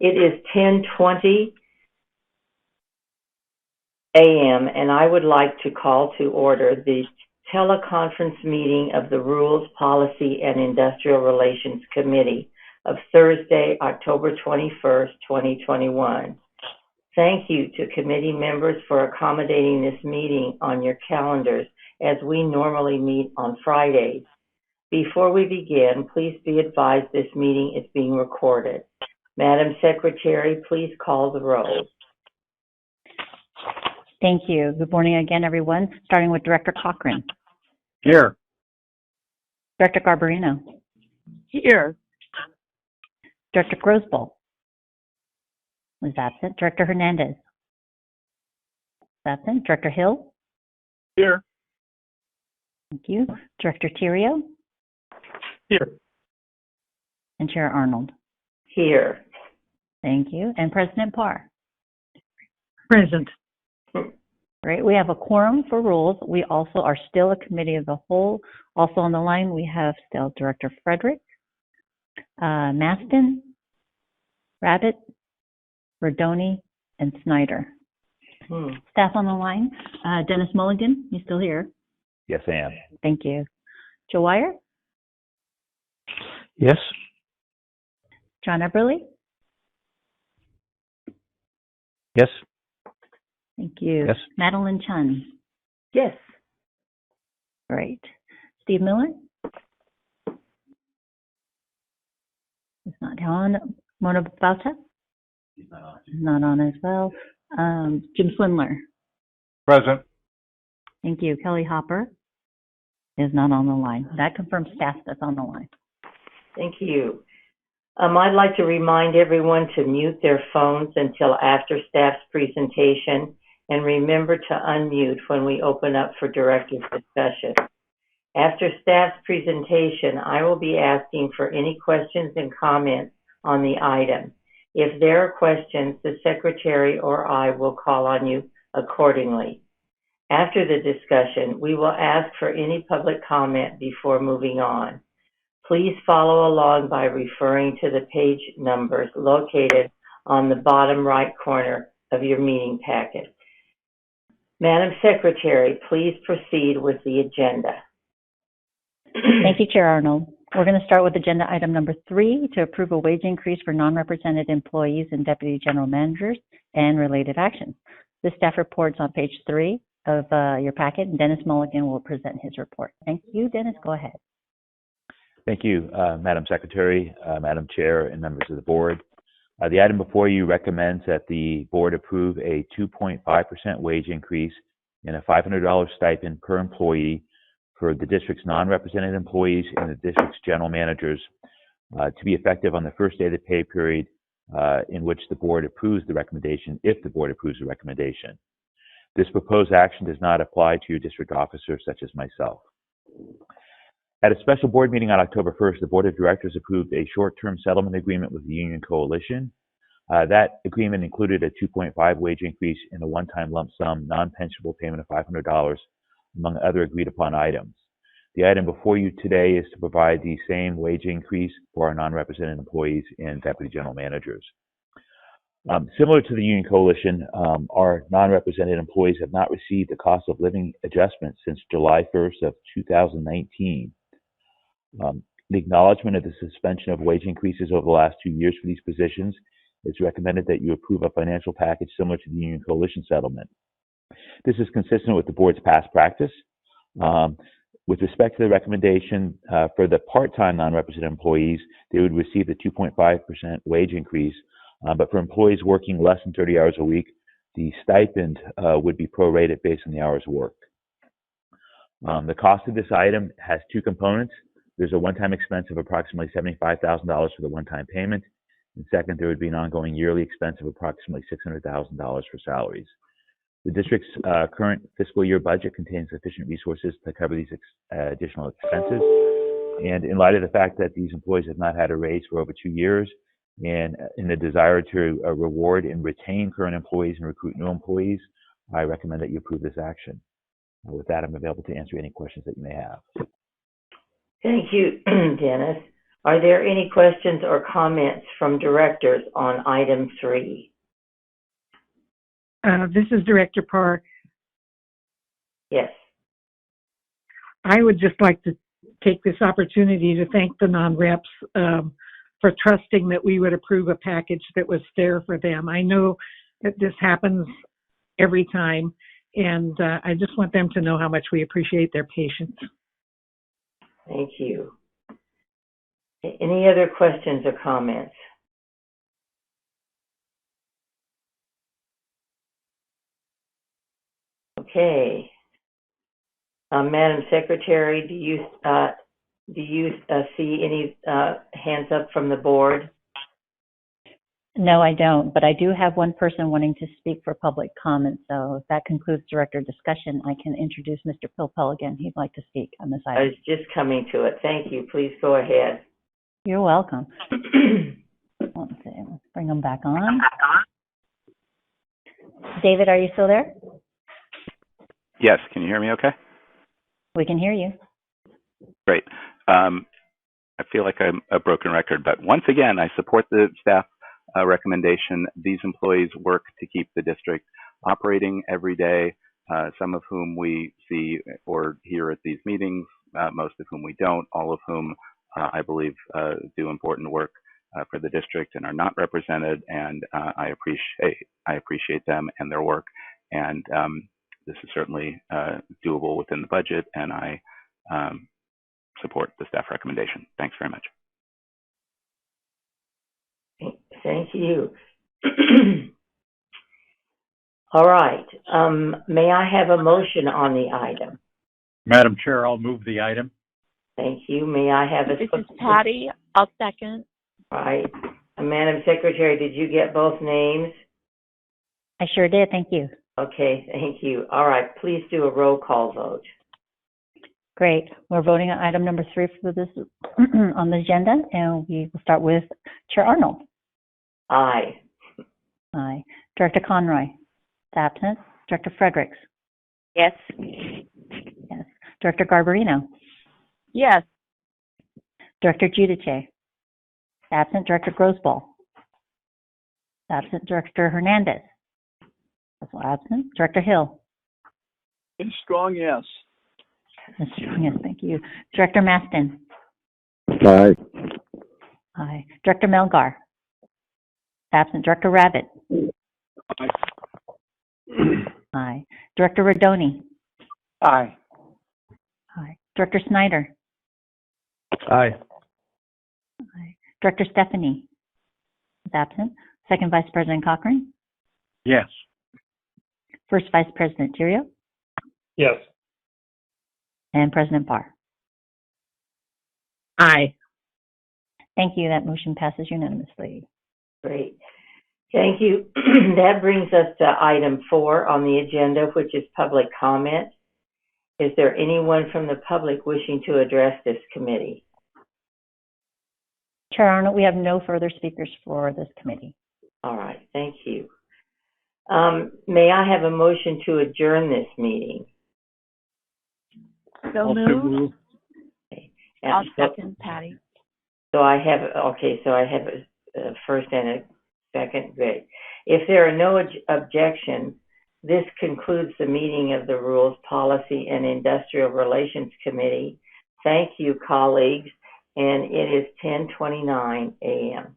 It is 10:20 a.m. and I would like to call to order the teleconference meeting of the Rules, Policy, and Industrial Relations Committee of Thursday, October 21st, 2021. Thank you to committee members for accommodating this meeting on your calendars as we normally meet on Fridays. Before we begin, please be advised this meeting is being recorded. Madam Secretary, please call the roll. Thank you. Good morning again, everyone. Starting with Director Cochran. Here. Director Garbarino. Here. Director Grosboll is absent. Director Hernandez is absent. Director Hill. Here. Thank you. Director Theriault. Here. And Chair Arnold. Here. Thank you. And President Parr. Present. Great. We have a quorum for rules. We also are still a committee of the whole. Also on the line, we have still Director Frederick, Maston, Rabbit, Verdoni, and Snyder. Staff on the line, Dennis Mulligan, you still here? Yes, I am. Thank you. Joe Wire? Yes. John Eberly? Yes. Thank you. Yes. Madeline Chun? Yes. Great. Steve Miller? He's not on. Mona Bauta? He's not on. He's not on as well. Jim Swindler? Present. Thank you. Kelly Hopper is not on the line. That confirms staff that's on the line. Thank you. I'd like to remind everyone to mute their phones until after staff's presentation, and remember to unmute when we open up for director's discussion. After staff's presentation, I will be asking for any questions and comments on the item. If there are questions, the secretary or I will call on you accordingly. After the discussion, we will ask for any public comment before moving on. Please follow along by referring to the page numbers located on the bottom right corner of your meeting packet. Madam Secretary, please proceed with the agenda. Thank you, Chair Arnold. We're going to start with agenda item number 3 to approve a wage increase for non-represented employees and deputy general managers and related actions. The staff report's on page 3 of your packet, and Dennis Mulligan will present his report. Thank you. Dennis, go ahead. Thank you, Madam Secretary, Madam Chair, and members of the board. The item before you recommends that the board approve a 2.5% wage increase and a $500 stipend per employee for the district's non-represented employees and the district's general managers to be effective on the first day of the pay period in which the board approves the recommendation, if the board approves the recommendation. This proposed action does not apply to your district officers such as myself. At a special board meeting on October 1st, the Board of Directors approved a short-term settlement agreement with the Union Coalition. That agreement included a 2.5 wage increase and a one-time lump sum non-pensionable payment of $500, among other agreed-upon items. The item before you today is to provide the same wage increase for our non-represented employees and deputy general managers. Similar to the Union Coalition, our non-represented employees have not received a cost of living adjustment since July 1st of 2019. The acknowledgement of the suspension of wage increases over the last 2 years for these positions is recommended that you approve a financial package similar to the Union Coalition settlement. This is consistent with the board's past practice. With respect to the recommendation for the part-time non-represented employees, they would receive the 2.5% wage increase, but for employees working less than 30 hours a week, the stipend would be prorated based on the hours worked. The cost of this item has 2 components. There's a one-time expense of approximately $75,000 for the one-time payment. And second, there would be an ongoing yearly expense of approximately $600,000 for salaries. The district's current fiscal year budget contains sufficient resources to cover these additional expenses. And in light of the fact that these employees have not had a raise for over 2 years, and in the desire to reward and retain current employees and recruit new employees, I recommend that you approve this action. With that, I'm available to answer any questions that you may have. Thank you, Dennis. Are there any questions or comments from directors on item 3? This is Director Parr. Yes. I would just like to take this opportunity to thank the non-reps for trusting that we would approve a package that was fair for them. I know that this happens every time, and I just want them to know how much we appreciate their patience. Thank you. Any other questions or comments? Okay. Madam Secretary, do you see any hands up from the board? No, I don't, but I do have one person wanting to speak for public comment. So if that concludes director discussion, I can introduce Mr. Pilpel again. He'd like to speak on this I item. was just coming to it. Thank you. Please go ahead. You're welcome. Let's see, let's bring him back on. David, are you still there? Yes, can you hear me okay? We can hear you. Great. I feel like I'm a broken record, but once again, I support the staff recommendation. These employees work to keep the district operating every day, some of whom we see or hear at these meetings, most of whom we don't, all of whom I believe do important work for the district and are not represented, and I appreciate them and their work. And this is certainly doable within the budget, and I support the staff recommendation. Thanks very much. Thank you. All right. May I have a motion on the item? Madam Chair, I'll move the item. Thank you. May I have a... This is Patty. I'll second. All right. Madam Secretary, did you get both names? I sure did. Thank you. Okay, thank you. All right, please do a roll call vote. Great. We're voting on item number 3 for this on the agenda, and we will start with Chair Arnold. Aye. Aye. Director Conroy. Absent. Director Fredericks. Yes. Yes. Director Garbarino. Yes. Director Giudice. Absent. Director Grosball. Absent. Director Hernandez. Also absent. Director Hill. Strong, yes. Strong, yes. Thank you. Director Maston. Aye. Aye. Director Melgar. Absent. Director Rabbit. Aye. Aye. Director Rodoni. Aye. Aye. Director Snyder. Aye. Aye. Director Stephanie is absent. Second Vice President Cochran. Yes. First Vice President Tirio. Yes. And President Parr. Aye. Thank you. That motion passes unanimously. Great. Thank you. That brings us to item 4 on the agenda, which is public comment. Is there anyone from the public wishing to address this committee? Chair Arnold, we have no further speakers for this committee. All right, thank you. May I have a motion to adjourn this meeting? So moved. Okay. I'll second, Patty. So I have a first and a second. Great. If there are no objections, this concludes the meeting of the Rules, Policy, and Industrial Relations Committee. Thank you, colleagues, and it is 10:29 a.m.